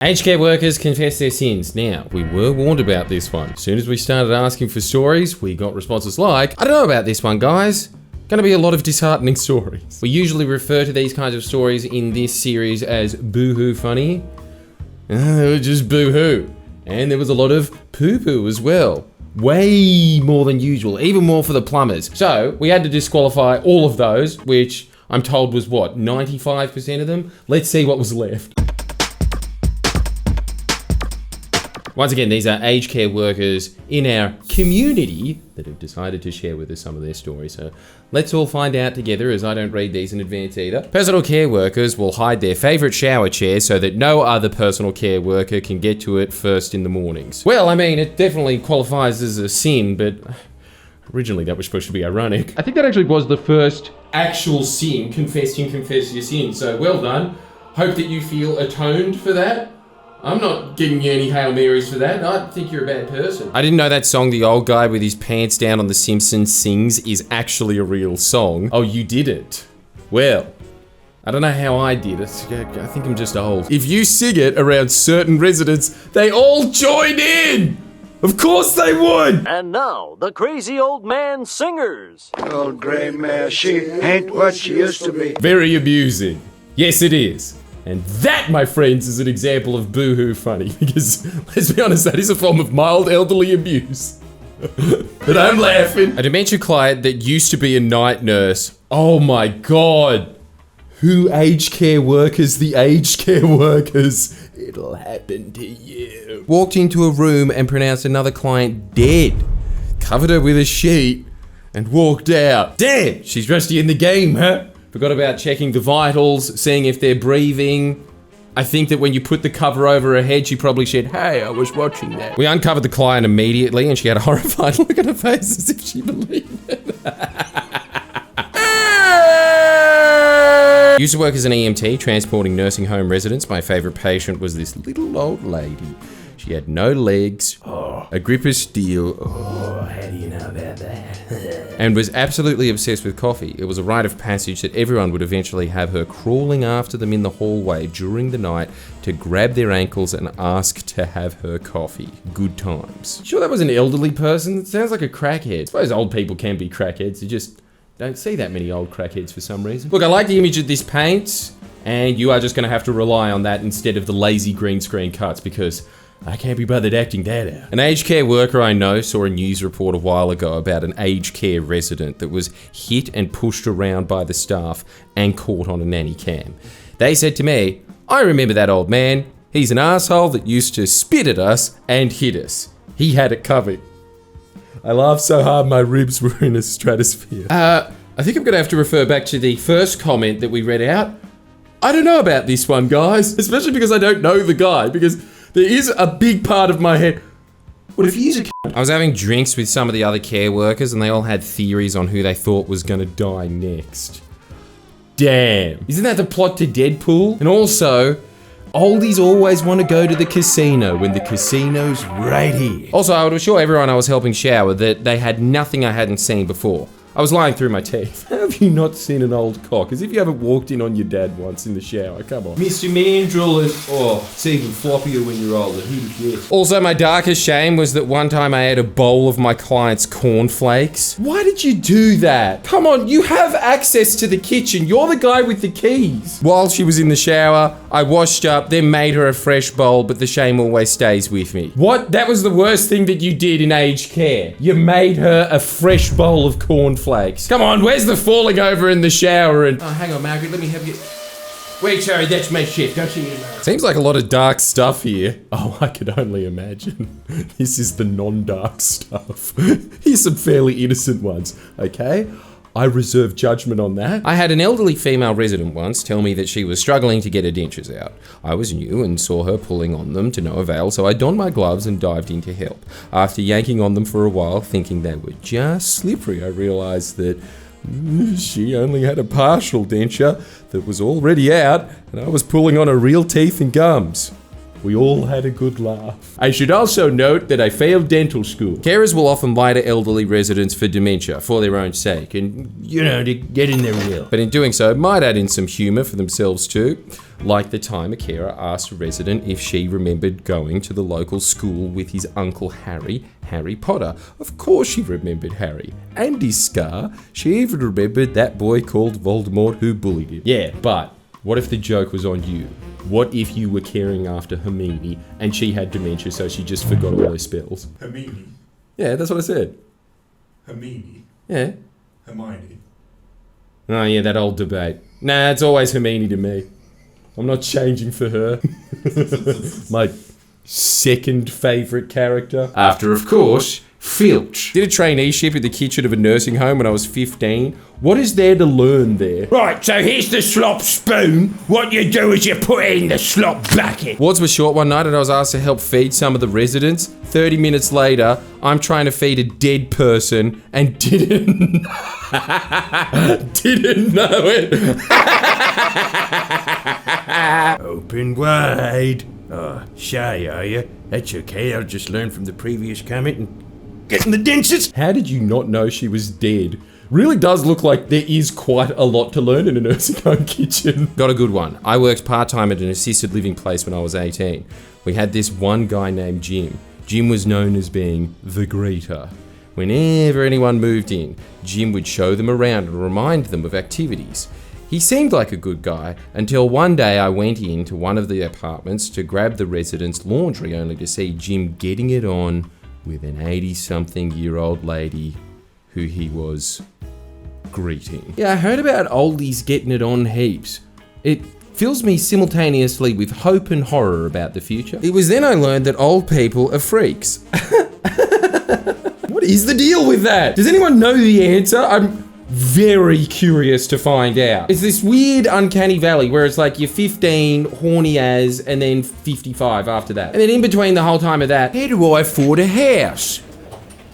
Aged care workers confess their sins. Now, we were warned about this one. As soon as we started asking for stories, we got responses like, I don't know about this one, guys. Gonna be a lot of disheartening stories. We usually refer to these kinds of stories in this series as boo-hoo funny. Just boo-hoo. And there was a lot of poo-poo as well. Way more than usual, even more for the plumbers. So, we had to disqualify all of those, which I'm told was what, 95% of them? Let's see what was left. Once again, these are aged care workers in our community that have decided to share with us some of their stories. So let's all find out together, as I don't read these in advance either. Personal care workers will hide their favourite shower chair so that no other personal care worker can get to it first in the mornings. Well, I mean, it definitely qualifies as a sin, but originally that was supposed to be ironic. I think that actually was the first actual sin, confess your sin. So well done. Hope that you feel atoned for that. I'm not giving you any Hail Marys for that. I think you're a bad person. I didn't know that song, The Old Guy with His Pants Down on The Simpsons Sings, is actually a real song. Oh, you didn't? Well, I don't know how I did it. I think I'm just old. If you sing it around certain residents, they all join in! Of course they would! And now, the crazy old man singers. Old gray mare, she ain't what she used to be. Very amusing. Yes, it is. And that, my friends, is an example of boo-hoo funny, because, let's be honest, that is a form of mild elderly abuse. But I'm laughing. A dementia client that used to be a night nurse. Oh my god. Who aged care workers the aged care workers? It'll happen to you. Walked into a room and pronounced another client dead. Covered her with a sheet and walked out. Damn, she's rusty in the game, huh? Forgot about checking the vitals, seeing if they're breathing. I think that when you put the cover over her head, she probably said, hey, I was watching that. We uncovered the client immediately and she had a horrified look on her face as if she believed it. Used to work as an EMT, transporting nursing home residents. My favorite patient was this little old lady. She had no legs, a grip of steel. Oh, how do you know about that? And was absolutely obsessed with coffee. It was a rite of passage that everyone would eventually have her crawling after them in the hallway during the night to grab their ankles and ask to have her coffee. Good times. Sure that was an elderly person? It sounds like a crackhead. I suppose old people can be crackheads. You just don't see that many old crackheads for some reason. Look, I like the image that this paints, and you are just gonna have to rely on that instead of the lazy green screen cuts, because I can't be bothered acting that out. An aged care worker I know saw a news report a while ago about an aged care resident that was hit and pushed around by the staff and caught on a nanny cam. They said to me, I remember that old man. He's an asshole that used to spit at us and hit us. He had it covered. I laughed so hard my ribs were in a stratosphere. I think I'm gonna have to refer back to the first comment that we read out. I don't know about this one, guys. Especially because I don't know the guy, because there is a big part of my head. What if he's a cunt? I was having drinks with some of the other care workers and they all had theories on who they thought was gonna die next. Damn. Isn't that the plot to Deadpool? And also, oldies always want to go to the casino when the casino's right here. Also, I would assure everyone I was helping shower that they had nothing I hadn't seen before. I was lying through my teeth. How have you not seen an old cock? As if you haven't walked in on your dad once in the shower. Come on. Mr. Mandrill is... Oh, it's even floppier when you're older. Who'd have guessed? Also, my darkest shame was that one time I ate a bowl of my client's cornflakes. Why did you do that? Come on, you have access to the kitchen. You're the guy with the keys. While she was in the shower, I washed up, then made her a fresh bowl, but the shame always stays with me. What? That was the worst thing that you did in aged care. You made her a fresh bowl of cornflakes. Come on, where's the falling over in the shower and... Oh, hang on, Margaret, let me have you... Wait, sorry, that's my shit. Don't see you now. Seems like a lot of dark stuff here. Oh, I could only imagine. This is the non-dark stuff. Here's some fairly innocent ones, okay? I reserve judgment on that. I had an elderly female resident once tell me that she was struggling to get her dentures out. I was new and saw her pulling on them to no avail, so I donned my gloves and dived in to help. After yanking on them for a while, thinking they were just slippery, I realized that she only had a partial denture that was already out, and I was pulling on her real teeth and gums. We all had a good laugh. I should also note that I failed dental school. Carers will often lie to elderly residents for dementia, for their own sake, and, you know, to get in their will. But in doing so, might add in some humour for themselves too. Like the time a carer asked a resident if she remembered going to the local school with his uncle Harry, Harry Potter. Of course she remembered Harry. And his scar. She even remembered that boy called Voldemort who bullied him. Yeah, but what if the joke was on you? What if you were caring after Hermione and she had dementia so she just forgot all her spells? Hermione. Yeah, that's what I said. Hermione. Yeah. Hermione. Oh yeah, that old debate. Nah, it's always Hermione to me. I'm not changing for her. My second favourite character. After, of course, Filch. Did a traineeship in the kitchen of a nursing home when I was 15. What is there to learn there? Right, so here's the slop spoon. What you do is you put it in the slop bucket. Wards were short one night and I was asked to help feed some of the residents. 30 minutes later, I'm trying to feed a dead person and didn't know it. Open wide. Oh, shy are you? That's okay, I'll just learn from the previous comment and get in the dentist. How did you not know she was dead? Really does look like there is quite a lot to learn in a nursing home kitchen. Got a good one. I worked part-time at an assisted living place when I was 18. We had this one guy named Jim. Jim was known as being the greeter. Whenever anyone moved in, Jim would show them around and remind them of activities. He seemed like a good guy until one day I went into one of the apartments to grab the residents' laundry only to see Jim getting it on with an 80-something-year-old lady who he was greeting. Yeah, I heard about oldies getting it on heaps. It fills me simultaneously with hope and horror about the future. It was then I learned that old people are freaks. What is the deal with that? Does anyone know the answer? I'm very curious to find out. It's this weird uncanny valley where it's like you're 15, horny as, and then 55 after that. And then in between the whole time of that, how do I afford a house?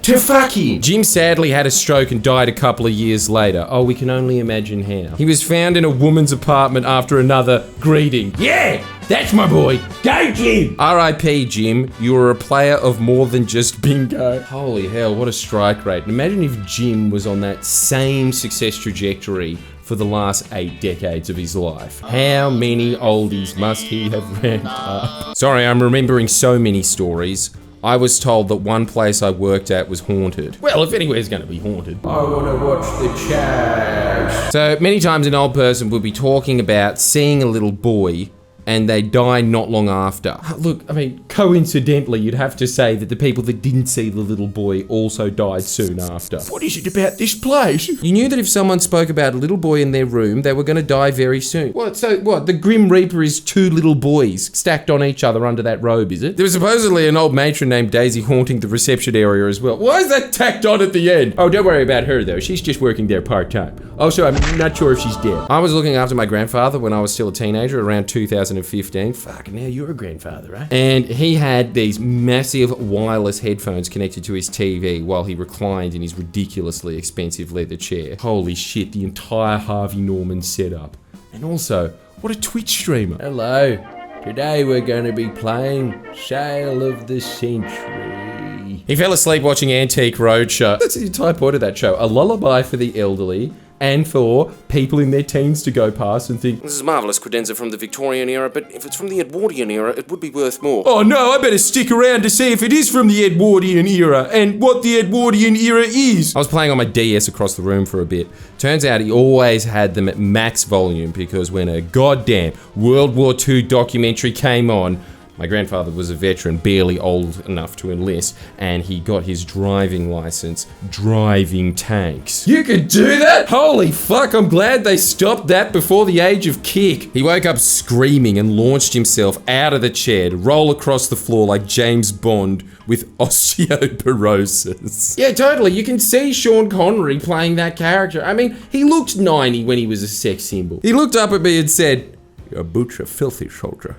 To fuck him. Jim sadly had a stroke and died a couple of years later. Oh, we can only imagine how. He was found in a woman's apartment after another greeting. Yeah, that's my boy. Go, Jim. R.I.P. Jim, you were a player of more than just bingo. Holy hell, what a strike rate. Imagine if Jim was on that same success trajectory for the last 8 decades of his life. How many oldies must he have ramped up? Sorry, I'm remembering so many stories. I was told that one place I worked at was haunted. Well, if anywhere's gonna be haunted. I wanna watch the chat. So many times an old person would be talking about seeing a little boy and they die not long after. Look, I mean, coincidentally, you'd have to say that the people that didn't see the little boy also died soon after. What is it about this place? You knew that if someone spoke about a little boy in their room, they were going to die very soon. What, so what, the Grim Reaper is 2 little boys stacked on each other under that robe, is it? There was supposedly an old matron named Daisy haunting the reception area as well. Why is that tacked on at the end? Oh, don't worry about her though, she's just working there part-time. Also, I'm not sure if she's dead. I was looking after my grandfather when I was still a teenager, around 2015. Fuck, now you're a grandfather, right? And he had these massive wireless headphones connected to his TV while he reclined in his ridiculously expensive leather chair. Holy shit, the entire Harvey Norman setup. And also, what a Twitch streamer. Hello. Today we're going to be playing Sale of the Century. He fell asleep watching Antique Roadshow. That's the entire point of that show. A lullaby for the elderly and for people in their teens to go past and think, this is marvellous credenza from the Victorian era, but if it's from the Edwardian era, it would be worth more. Oh no, I better stick around to see if it is from the Edwardian era and what the Edwardian era is. I was playing on my DS across the room for a bit. Turns out he always had them at max volume because when a goddamn World War II documentary came on, my grandfather was a veteran, barely old enough to enlist, and he got his driving license driving tanks. You could do that? Holy fuck, I'm glad they stopped that before the age of kick. He woke up screaming and launched himself out of the chair to roll across the floor like James Bond with osteoporosis. Yeah, totally. You can see Sean Connery playing that character. I mean, he looked 90 when he was a sex symbol. He looked up at me and said, your boots are filthy, soldier.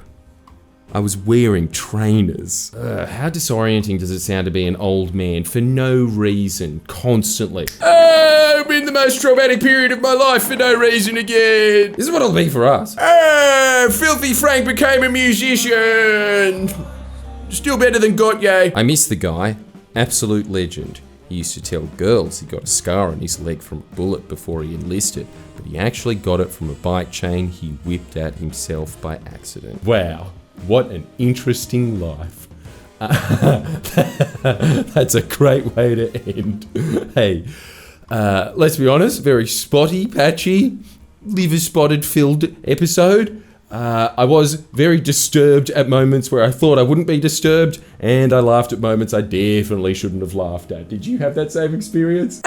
I was wearing trainers. How disorienting does it sound to be an old man for no reason, constantly? I'm in the most traumatic period of my life for no reason again. This is what it'll be for us. Filthy Frank became a musician. Still better than Gautier. I miss the guy. Absolute legend. He used to tell girls he got a scar on his leg from a bullet before he enlisted, but he actually got it from a bike chain he whipped at himself by accident. Wow, what an interesting life. That's a great way to end. Hey, let's be honest, very spotty, patchy, liver spotted filled episode. I was very disturbed at moments where I thought I wouldn't be disturbed, and I laughed at moments I definitely shouldn't have laughed at. Did you have that same experience?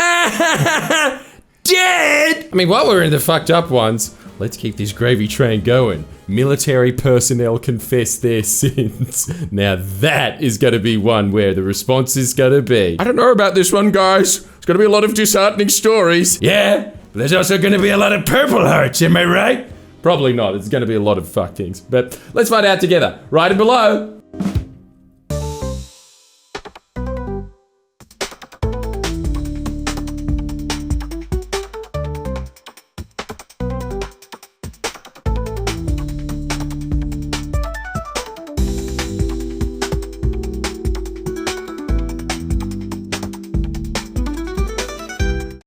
Dead! I mean, while we're in the fucked up ones, let's keep this gravy train going. Military personnel confess their sins. Now that is going to be one where the response is going to be, I don't know about this one, guys. It's going to be a lot of disheartening stories. Yeah, but there's also gonna be a lot of Purple Hearts, am I right? Probably not. It's going to be a lot of fuck things. But let's find out together. Write it below.